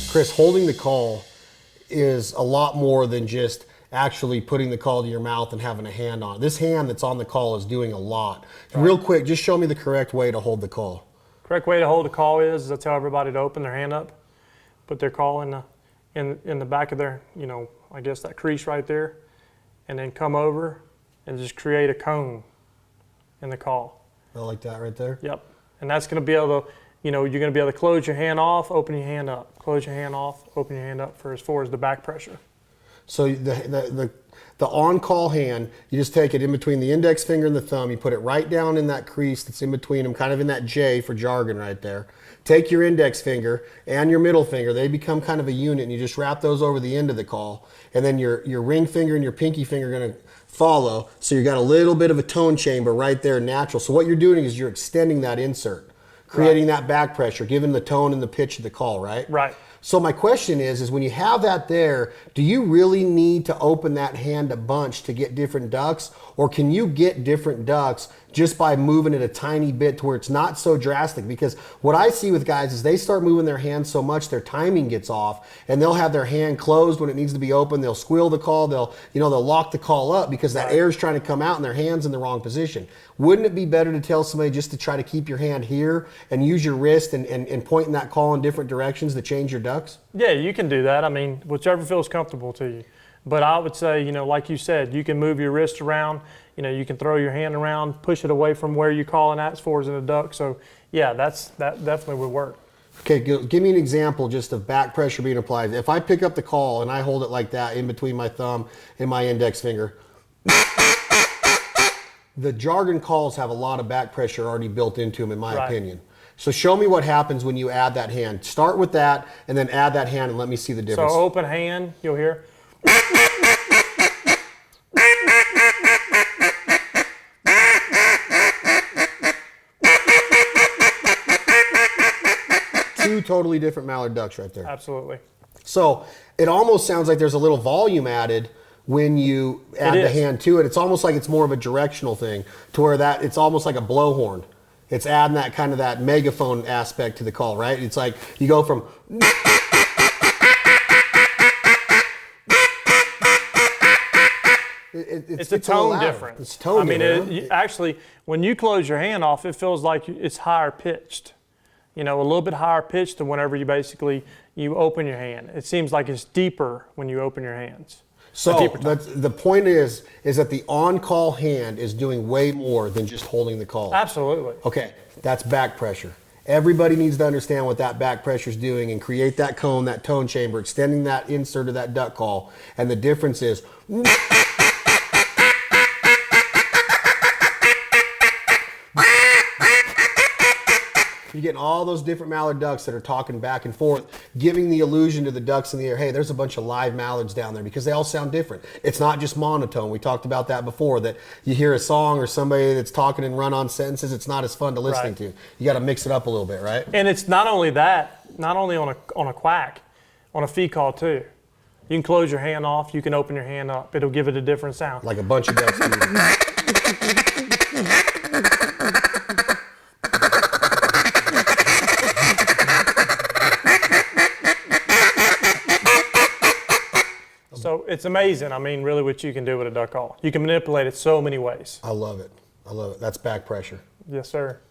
Chris, holding the call is a lot more than just actually putting the call to your mouth and having a hand on it. This hand that's on the call is doing a lot. Right. Real quick, just show me the correct way to hold the call. Correct way to hold the call is I tell everybody to open their hand up, put their call in the back of their, I guess that crease right there, and then come over and just create a cone in the call. I like that right there? Yep. And that's going to be able to, you're going to be able to close your hand off, open your hand up. Close your hand off, open your hand up for as far as the back pressure. So the on-call hand, you just take it in between the index finger and the thumb, you put it right down in that crease that's in between them, kind of in that J for jargon right there. Take your index finger and your middle finger, they become kind of a unit, and you just wrap those over the end of the call. And then your ring finger and your pinky finger are going to follow, so you got a little bit of a tone chamber right there natural. So what you're doing is you're extending that insert, creating that back pressure, giving the tone and the pitch of the call, right? Right. So my question is when you have that there, do you really need to open that hand a bunch to get different ducks? Or can you get different ducks just by moving it a tiny bit to where it's not so drastic? Because what I see with guys is they start moving their hands so much their timing gets off, and they'll have their hand closed when it needs to be open. They'll squeal the call. They'll lock the call up because that air is trying to come out and their hand's in the wrong position. Wouldn't it be better to tell somebody just to try to keep your hand here and use your wrist and pointing that call in different directions to change your ducks? Yeah, you can do that. I mean, whichever feels comfortable to you. But I would say, like you said, you can move your wrist around. You can throw your hand around, push it away from where you're calling at as far as in a duck. So, yeah, that definitely would work. Okay, give me an example just of back pressure being applied. If I pick up the call and I hold it like that in between my thumb and my index finger, the jargon calls have a lot of back pressure already built into them, in my opinion. So show me what happens when you add that hand. Start with that and then add that hand and let me see the difference. So open hand, you'll hear. Two totally different mallard ducks right there. Absolutely. So it almost sounds like there's a little volume added when you add the hand to it. It's almost like it's more of a directional thing to where that it's almost like a blowhorn. It's adding that kind of that megaphone aspect to the call, right? It's like you go from it's a tone difference. It's tone different. Actually, when you close your hand off, it feels like it's higher pitched. A little bit higher pitched than whenever you open your hand. It seems like it's deeper when you open your hands. So the point is that the on-call hand is doing way more than just holding the call. Absolutely. Okay, that's back pressure. Everybody needs to understand what that back pressure is doing and create that cone, that tone chamber, extending that insert of that duck call. And the difference is you're getting all those different mallard ducks that are talking back and forth, giving the illusion to the ducks in the air, hey, there's a bunch of live mallards down there, because they all sound different. It's not just monotone. We talked about that before, that you hear a song or somebody that's talking in run-on sentences, it's not as fun to listen to. You got to mix it up a little bit, right? And it's not only that, not only on a quack, on a feed call too. You can close your hand off, you can open your hand up. It'll give it a different sound. Like a bunch of ducks. So it's amazing, really what you can do with a duck call. You can manipulate it so many ways. I love it. I love it. That's back pressure. Yes, sir.